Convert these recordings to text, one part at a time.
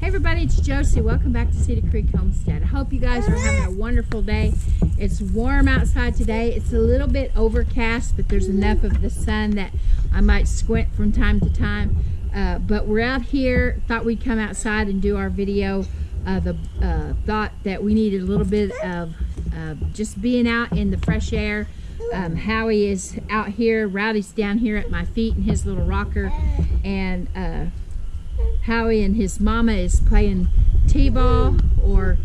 Hey everybody, it's Josie. Welcome back to Cedar Creek Homestead. I hope you guys are having a wonderful day. It's warm outside today. It's a little bit overcast, but there's enough of the sun that I might squint from time to time. But we're out here. Thought we'd come outside and do our video. Thought that we needed a little bit of just being out in the fresh air. Howie is out here. Rowdy's down here at my feet in his little rocker. And Howie and his mama is playing t-ball or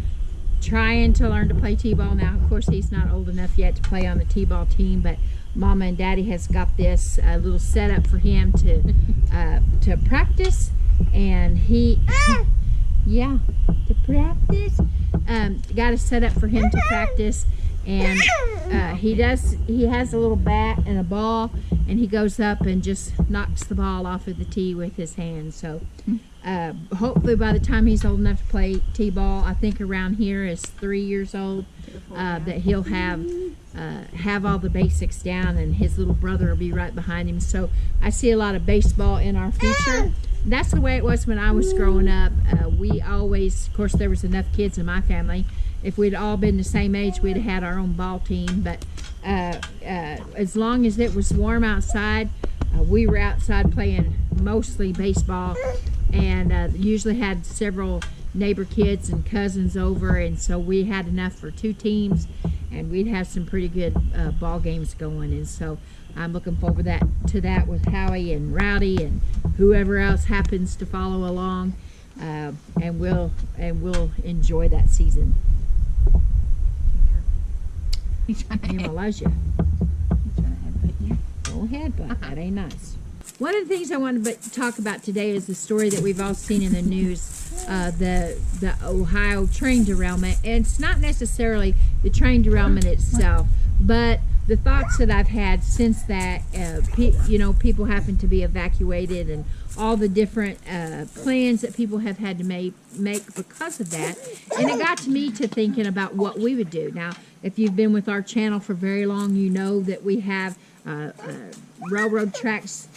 trying to learn to play t-ball. Now, of course, he's not old enough yet to play on the t-ball team, but Mama and Daddy has got this little setup for him to practice, and he, yeah, to practice. Got a setup for him to practice, and he has a little bat and a ball, and he goes up and just knocks the ball off of the tee with his hand. So hopefully by the time he's old enough to play t-ball, I think around here is 3 years old, that he'll have all the basics down, and his little brother will be right behind him. So I see a lot of baseball in our future. That's the way it was when I was growing up. We always, of course, there was enough kids in my family. If we'd all been the same age, we'd have had our own ball team. But as long as it was warm outside, we were outside playing mostly baseball, and usually had several neighbor kids and cousins over, and so we had enough for 2 teams, and we'd have some pretty good ball games going. And so I'm looking forward to that with Howie and Rowdy and whoever else happens to follow along, and we'll enjoy that season. Emma loves you. Go ahead, but that ain't nice. One of the things I wanted to talk about today is the story that we've all seen in the news, the Ohio train derailment. And it's not necessarily the train derailment itself, but the thoughts that I've had since that, people happen to be evacuated, and all the different plans that people have had to make because of that. And it got to me to thinking about what we would do. Now, if you've been with our channel for very long, you know that we have railroad tracks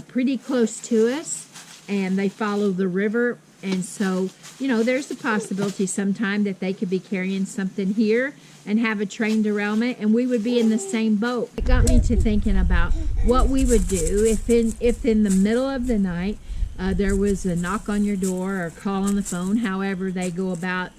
pretty close to us, and they follow the river. And so, there's a possibility sometime that they could be carrying something here and have a train derailment, and we would be in the same boat. It got me to thinking about what we would do if in the middle of the night there was a knock on your door or a call on the phone, however they go about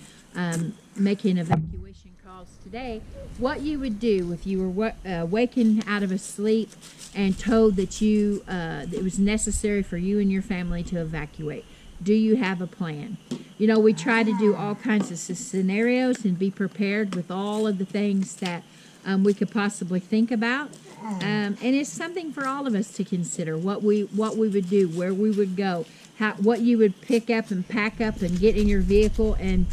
making evacuation calls today. What you would do if you were waking out of a sleep and told that it was necessary for you and your family to evacuate. Do you have a plan? We try to do all kinds of scenarios and be prepared with all of the things that we could possibly think about. And it's something for all of us to consider, what we would do, where we would go, what you would pick up and pack up and get in your vehicle and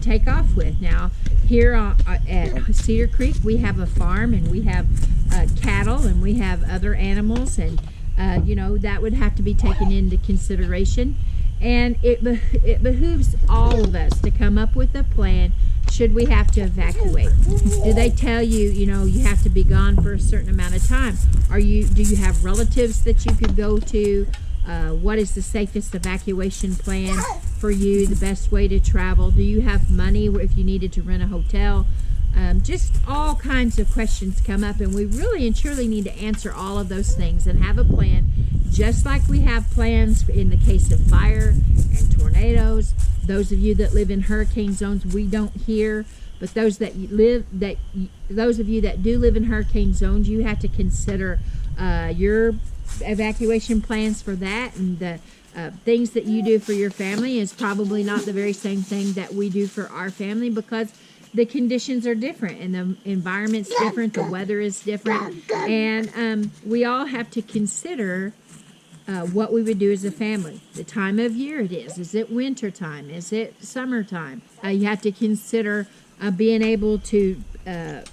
take off with. Now, here at Cedar Creek, we have a farm, and we have cattle, and we have other animals, and that would have to be taken into consideration. And it behooves all of us to come up with a plan should we have to evacuate. Do they tell you, you have to be gone for a certain amount of time? Do you have relatives that you could go to? What is the safest evacuation plan for you, the best way to travel? Do you have money if you needed to rent a hotel? Just all kinds of questions come up, and we really and truly need to answer all of those things and have a plan, just like we have plans in the case of fire and tornadoes. Those of you that live in hurricane zones, we don't hear, but those of you that do live in hurricane zones, you have to consider your evacuation plans for that, and the things that you do for your family is probably not the very same thing that we do for our family, because the conditions are different, and the environment's different, the weather is different, and we all have to consider what we would do as a family. The time of year it is. Is it winter time? Is it summertime? You have to consider being able to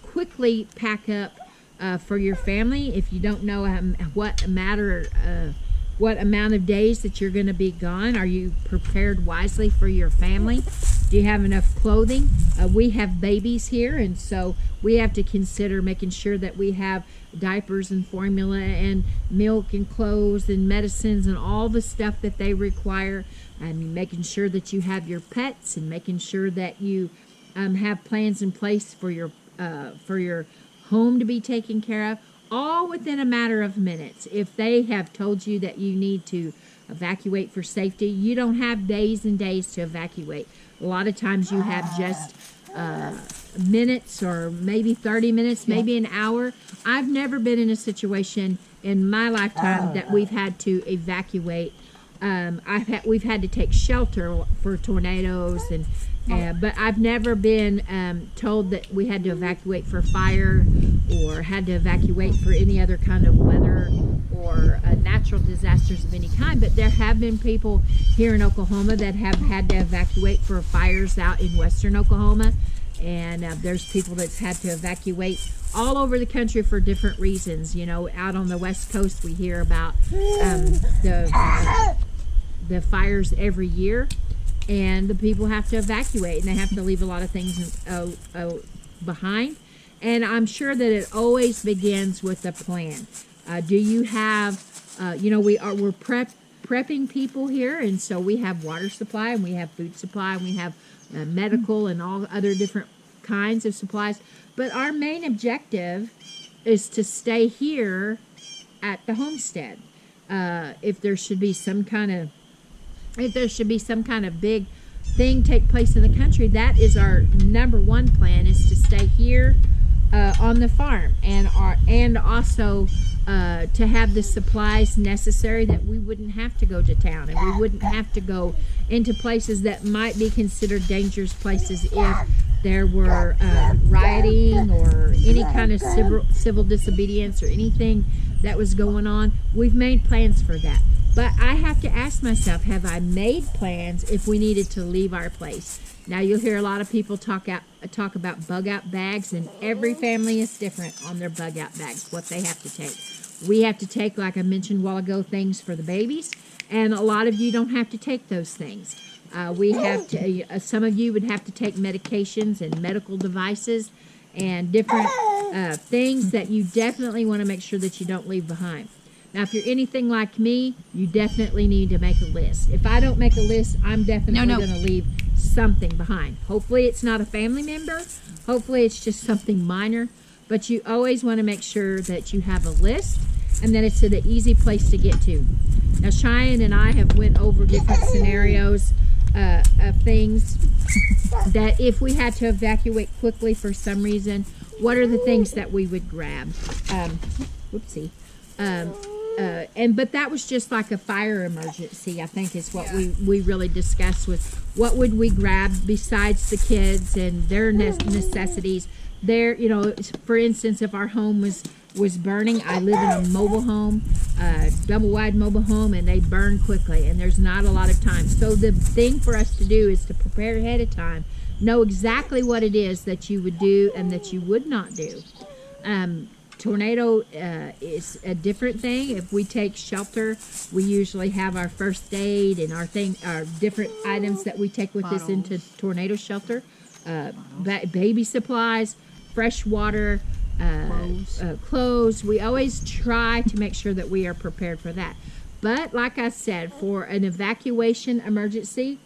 quickly pack up for your family. If you don't know what matter what amount of days that you're going to be gone. Are you prepared wisely for your family? Do you have enough clothing? We have babies here, and so we have to consider making sure that we have diapers and formula and milk and clothes and medicines and all the stuff that they require. I mean, making sure that you have your pets and making sure that you have plans in place for your home to be taken care of, all within a matter of minutes. If they have told you that you need to evacuate for safety, you don't have days and days to evacuate. A lot of times you have just minutes or maybe 30 minutes, maybe an hour. I've never been in a situation in my lifetime that we've had to evacuate. We've had to take shelter for tornadoes, but I've never been told that we had to evacuate for fire or had to evacuate for any other kind of weather or natural disasters of any kind. But there have been people here in Oklahoma that have had to evacuate for fires out in western Oklahoma, and there's people that's had to evacuate all over the country for different reasons. You know, out on the West Coast we hear about the fires every year, and the people have to evacuate, and they have to leave a lot of things behind. And I'm sure that it always begins with a plan. Do you have, we're prepping people here, and so we have water supply, and we have food supply, and we have medical and all other different kinds of supplies. But our main objective is to stay here at the homestead. If there should be some kind of big thing take place in the country, that is our number one plan, is to stay here on the farm, and also to have the supplies necessary that we wouldn't have to go to town, and we wouldn't have to go into places that might be considered dangerous places if there were rioting or any kind of civil disobedience or anything that was going on. We've made plans for that. But I have to ask myself, have I made plans if we needed to leave our place? Now, you'll hear a lot of people talk about bug-out bags, and every family is different on their bug-out bags, what they have to take. We have to take, like I mentioned a while ago, things for the babies, and a lot of you don't have to take those things. We have to. Some of you would have to take medications and medical devices and different things that you definitely want to make sure that you don't leave behind. Now, if you're anything like me, you definitely need to make a list. If I don't make a list, I'm definitely going to leave something behind. Hopefully it's not a family member. Hopefully it's just something minor. But you always want to make sure that you have a list and that it's an easy place to get to. Now, Cheyenne and I have went over different scenarios of things that if we had to evacuate quickly for some reason, what are the things that we would grab? But that was just like a fire emergency, I think, is what we really discussed, was what would we grab besides the kids and their necessities. For instance, if our home was burning, I live in a mobile home, double-wide mobile home, and they burn quickly, and there's not a lot of time. So the thing for us to do is to prepare ahead of time, know exactly what it is that you would do and that you would not do. Tornado is a different thing. If we take shelter, we usually have our first aid and our different items that we take with us into tornado shelter. Baby supplies, fresh water, clothes. We always try to make sure that we are prepared for that. But like I said, for an evacuation emergency,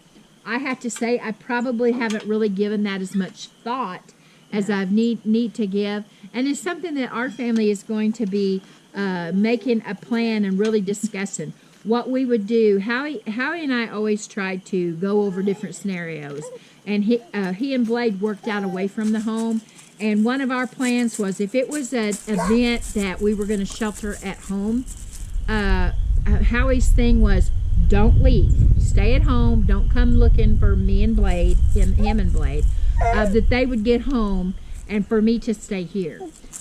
I have to say I probably haven't really given that as much thought as I need to give. And it's something that our family is going to be making a plan and really discussing what we would do. Howie and I always tried to go over different scenarios. And he and Blade worked out away from the home. And one of our plans was, if it was an event that we were going to shelter at home, Howie's thing was, don't leave. Stay at home. Don't come looking for me and Blade, him and Blade. That they would get home and for me to stay here.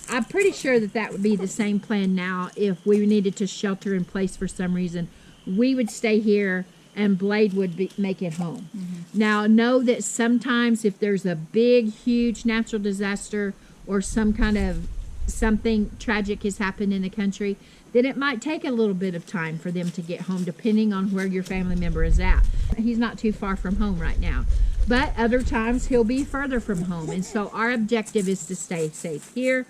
I'm pretty sure that would be the same plan now. If we needed to shelter in place for some reason, we would stay here and Blade would make it home. Mm-hmm. Now, know that sometimes if there's a big, huge natural disaster or some kind of something tragic has happened in the country, then it might take a little bit of time for them to get home, depending on where your family member is at. He's not too far from home right now, but other times he'll be further from home. And so our objective is to stay safe here,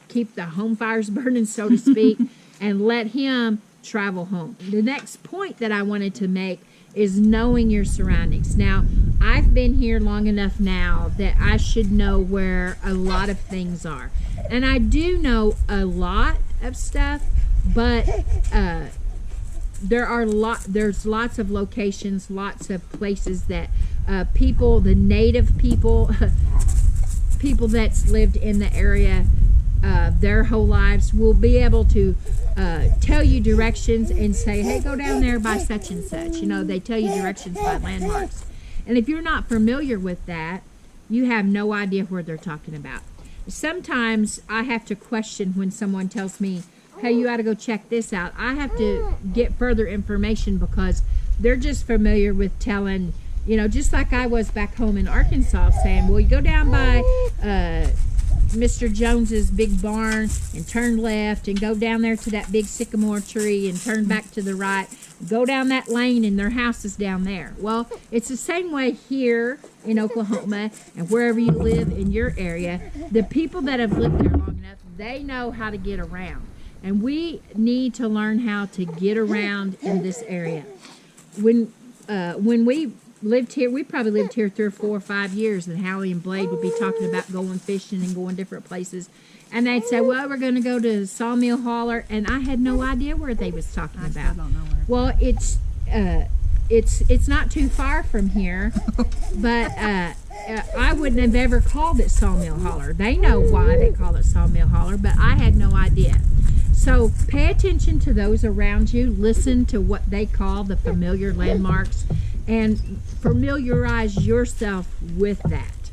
keep the home fires burning, so to speak, and let him travel home. The next point that I wanted to make is knowing your surroundings. Now, I've been here long enough now that I should know where a lot of things are. And I do know a lot of stuff, but there's lots of locations, lots of places that people, the native people, people that's lived in the area their whole lives will be able to tell you directions and say, hey, go down there by such and such. You know, they tell you directions by landmarks. And if you're not familiar with that, you have no idea where they're talking about. Sometimes I have to question when someone tells me, hey, you ought to go check this out. I have to get further information because they're just familiar with telling, you know, just like I was back home in Arkansas saying, well, you go down by Mr. Jones's big barn and turn left and go down there to that big sycamore tree and turn back to the right. Go down that lane and their house is down there. Well, it's the same way here in Oklahoma and wherever you live in your area. The people that have lived there long enough, they know how to get around. And we need to learn how to get around in this area. When we lived here, we probably lived here 3 or 4 or 5 years, and Hallie and Blade would be talking about going fishing and going different places. And they'd say, well, we're going to go to Sawmill Holler, and I had no idea where they was talking about. I still don't know where. Well, it's not too far from here, but I wouldn't have ever called it Sawmill Holler. They know why they call it Sawmill Holler, but I had no idea. So pay attention to those around you. Listen to what they call the familiar landmarks and familiarize yourself with that.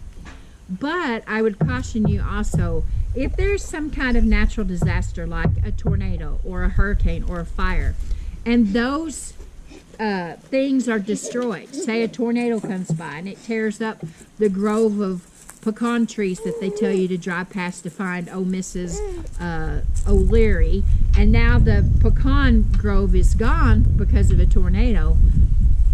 But I would caution you also, if there's some kind of natural disaster like a tornado or a hurricane or a fire, and those things are destroyed, say a tornado comes by and it tears up the grove of pecan trees that they tell you to drive past to find Mrs. O'Leary, and now the pecan grove is gone because of a tornado,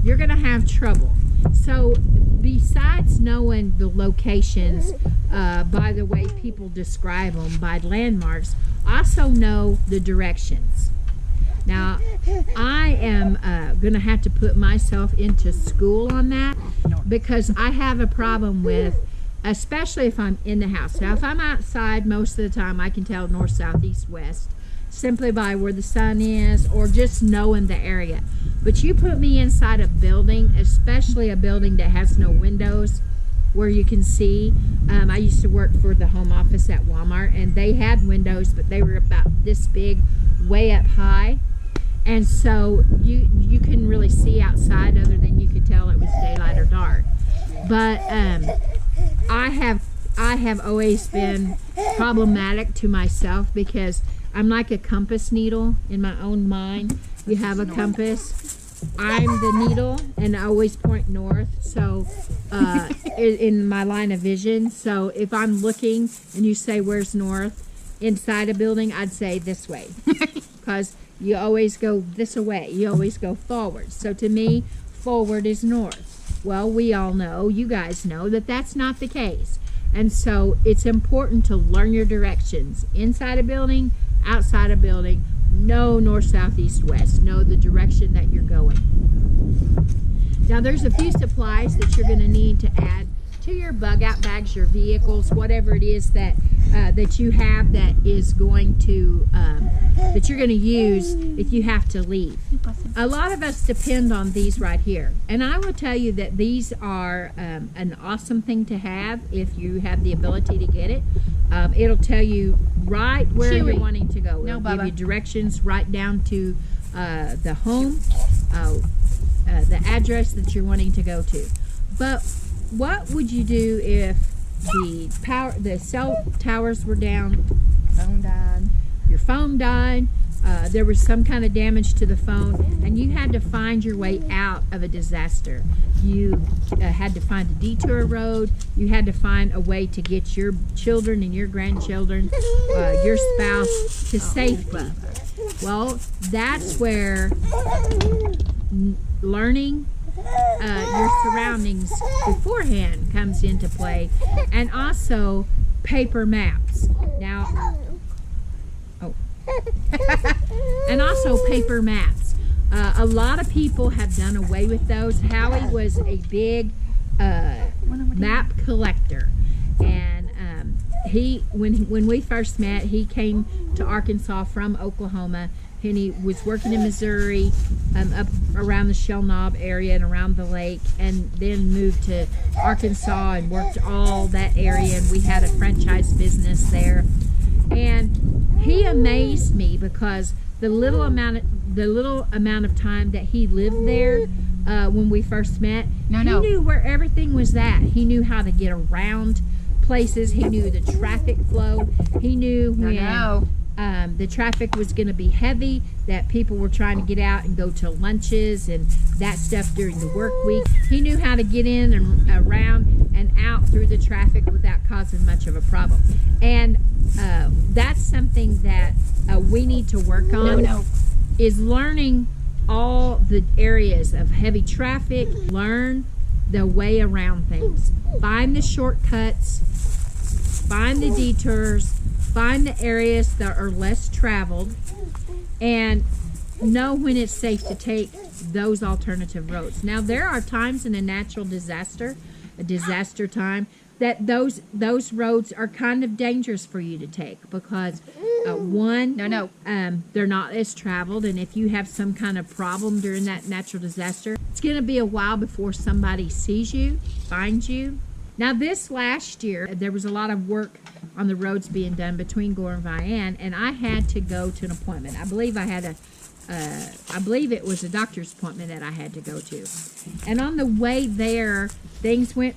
you're going to have trouble. So besides knowing the locations by the way people describe them, by landmarks, also know the directions. Now, I am going to have to put myself into school on that because I have a problem with, especially if I'm in the house. Now, if I'm outside, most of the time I can tell north, south, east, west, simply by where the sun is or just knowing the area. But you put me inside a building, especially a building that has no windows where you can see. I used to work for the home office at Walmart, and they had windows, but they were about this big, way up high. And so you couldn't really see outside other than you could tell it was daylight or dark. But I have always been problematic to myself because I'm like a compass needle in my own mind. You have a compass. I'm the needle, and I always point north. So in my line of vision. So if I'm looking and you say, where's north? Inside a building, I'd say this way. Because you always go this way. You always go forward. So to me, forward is north. Well, we all know, you guys know, that that's not the case. And so it's important to learn your directions. Inside a building, outside a building, know north, south, east, west. Know the direction that you're going. Now, there's a few supplies that you're going to need to add to your bug out bags, your vehicles, whatever it is that that you have that is going to that you're going to use if you have to leave. A lot of us depend on these right here, and I will tell you that these are an awesome thing to have if you have the ability to get it. It'll tell you right where you're wanting to go. It'll give you directions right down to the home, the address that you're wanting to go to. But what would you do if the cell towers were down? Phone died. Your phone died. there was some kind of damage to the phone, and you had to find your way out of a disaster. You had to find a detour road. You had to find a way to get your children and your grandchildren, your spouse, to safety. Well, that's where learning your surroundings beforehand comes into play, and also paper maps. Now, and also paper maps. A lot of people have done away with those. Howie was a big map collector, and when we first met, he came to Arkansas from Oklahoma, and he was working in Missouri, up around the Shell Knob area and around the lake, and then moved to Arkansas and worked all that area, and we had a franchise business there. And he amazed me because the little amount of time that he lived there, when we first met, he knew where everything was at. He knew how to get around places. He knew the traffic flow. He knew when the traffic was going to be heavy, that people were trying to get out and go to lunches and that stuff during the work week. He knew how to get in and around and out through the traffic without causing much of a problem. And that's something that we need to work on, is learning all the areas of heavy traffic, learn the way around things. Find the shortcuts, find the detours, find the areas that are less traveled, and know when it's safe to take those alternative roads. Now, there are times in a natural disaster, a disaster time, that those roads are kind of dangerous for you to take because they're not as traveled, and if you have some kind of problem during that natural disaster, it's going to be a while before somebody sees you, finds you. Now, this last year, there was a lot of work on the roads being done between Gore and Vian, and I had to go to an appointment. I believe it was a doctor's appointment that I had to go to. And on the way there, things went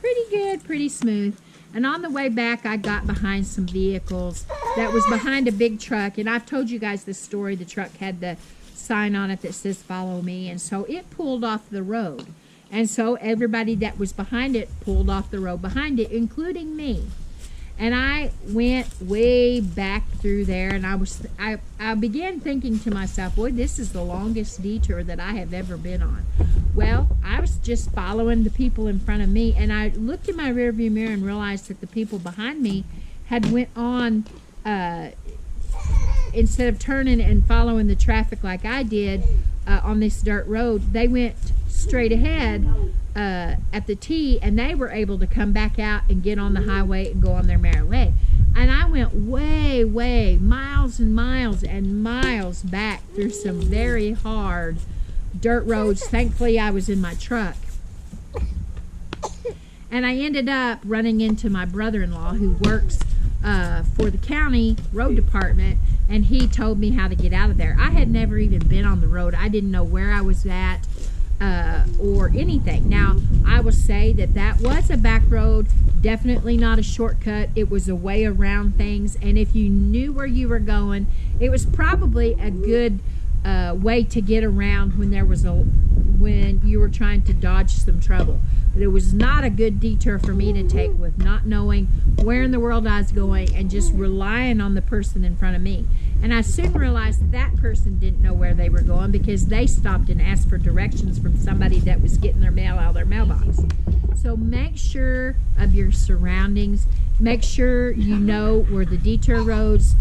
pretty good, pretty smooth. And on the way back, I got behind some vehicles that was behind a big truck. And I've told you guys this story. The truck had the sign on it that says, "Follow me." And so it pulled off the road. And so everybody that was behind it pulled off the road behind it, including me. And I went way back through there, and I began thinking to myself, boy, this is the longest detour that I have ever been on. Well, I was just following the people in front of me, and I looked in my rearview mirror and realized that the people behind me had went on, instead of turning and following the traffic like I did on this dirt road, they went straight ahead at the T, and they were able to come back out and get on the highway and go on their merry way. And I went way miles and miles and miles back through some very hard dirt roads. Thankfully, I was in my truck. And I ended up running into my brother-in-law, who works for the county road department, and he told me how to get out of there. I had never even been on the road. I didn't know where I was at or anything. Now, I will say that was a back road, definitely not a shortcut. It was a way around things, and if you knew where you were going, it was probably a good way to get around when you were trying to dodge some trouble. But it was not a good detour for me to take with not knowing where in the world I was going and just relying on the person in front of me. And I soon realized that person didn't know where they were going because they stopped and asked for directions from somebody that was getting their mail out of their mailbox. So make sure of your surroundings. Make sure you know where the detour roads,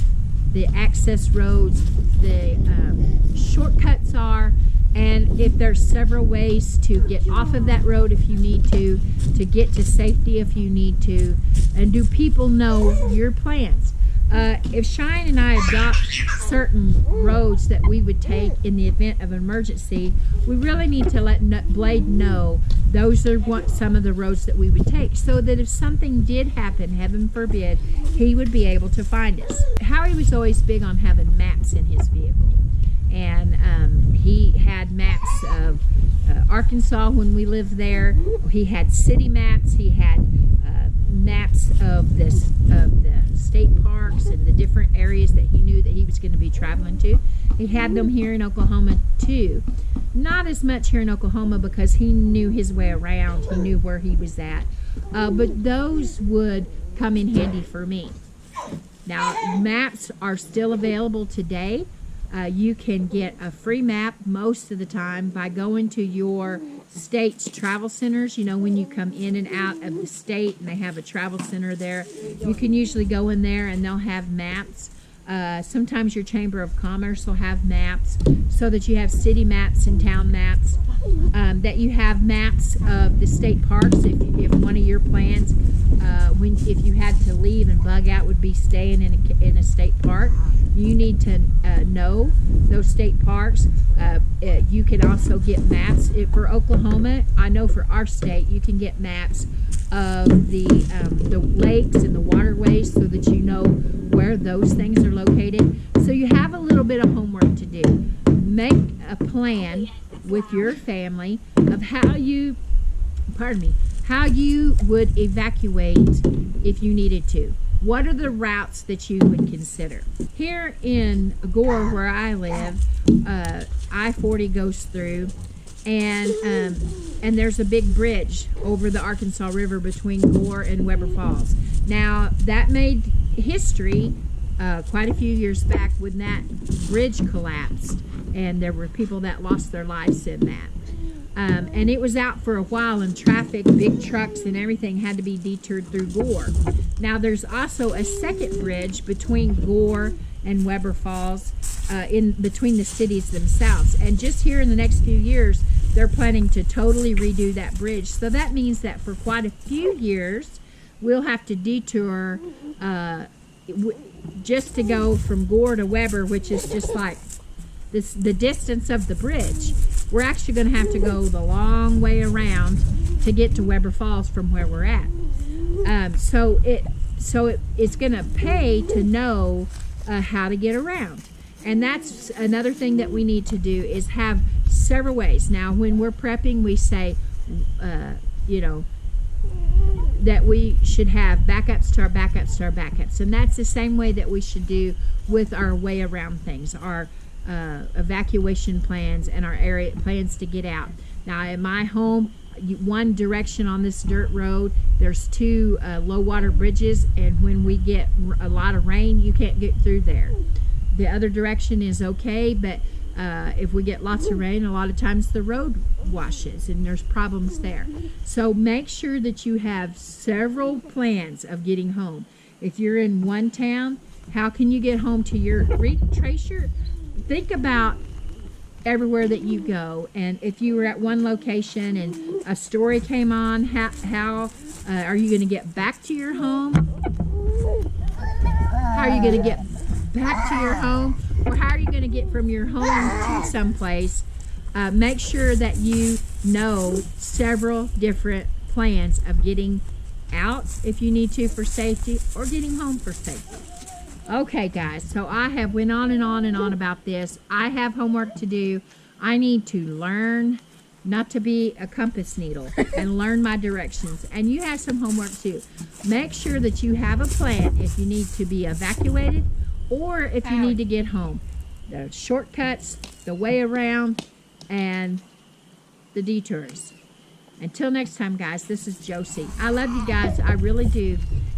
the access roads, the shortcuts are, and if there's several ways to get off of that road if you need to get to safety if you need to, and do people know your plans? If Shine and I adopt certain roads that we would take in the event of an emergency, we really need to let Blade know those are some of the roads that we would take, so that if something did happen, heaven forbid, he would be able to find us. Howie was always big on having maps in his vehicle, and he had maps of Arkansas when we lived there. He had city maps. He had maps of the state parks and the different areas that he knew that he was going to be traveling to. He had them here in Oklahoma too. Not as much here in Oklahoma because he knew his way around. He knew where he was at. But those would come in handy for me. Now, maps are still available today. You can get a free map most of the time by going to your state's travel centers. You know, when you come in and out of the state and they have a travel center there, you can usually go in there and they'll have maps. Sometimes your Chamber of Commerce will have maps, so that you have city maps and town maps, that you have maps of the state parks. If one of your plans, if you had to leave and bug out, would be staying in a state park, you need to know those state parks. You can also get maps. For Oklahoma, I know for our state, you can get maps of the lakes and the waterways, so that you know where those things are located. So you have a little bit of homework to do. Make a plan with your family of how you would evacuate if you needed to. What are the routes that you would consider? Here in Gore, where I live, I-40 goes through, and there's a big bridge over the Arkansas River between Gore and Weber Falls. Now, that made history quite a few years back when that bridge collapsed, and there were people that lost their lives in that. And it was out for a while, and traffic, big trucks and everything had to be detoured through Gore. Now, there's also a second bridge between Gore and Weber Falls, in between the cities themselves. And just here in the next few years, they're planning to totally redo that bridge. So that means that for quite a few years, we'll have to detour just to go from Gore to Weber, which is just like the distance of the bridge. We're actually going to have to go the long way around to get to Weber Falls from where we're at. So it's going to pay to know how to get around. And that's another thing that we need to do, is have several ways. Now, when we're prepping, we say, that we should have backups to our backups to our backups. And that's the same way that we should do with our way around things, our evacuation plans and our area plans to get out. Now, in my home, one direction on this dirt road, there's two low water bridges, and when we get a lot of rain, you can't get through there. The other direction is okay, but if we get lots of rain, a lot of times the road washes and there's problems there. So make sure that you have several plans of getting home. If you're in one town, how can you get home to think about everywhere that you go, and if you were at one location and a story came on, how are you going to get back to your home? How are you going to get back to your home? Or how are you going to get from your home to someplace? Make sure that you know several different plans of getting out if you need to for safety, or getting home for safety. Okay, guys, so I have went on and on and on about this. I have homework to do. I need to learn not to be a compass needle and learn my directions. And you have some homework too. Make sure that you have a plan if you need to be evacuated or if you need to get home. The shortcuts, the way around, and the detours. Until next time, guys, this is Josie. I love you guys. I really do.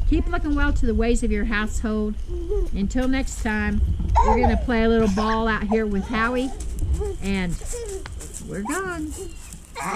Keep looking well to the ways of your household. Until next time, we're going to play a little ball out here with Howie, and we're gone.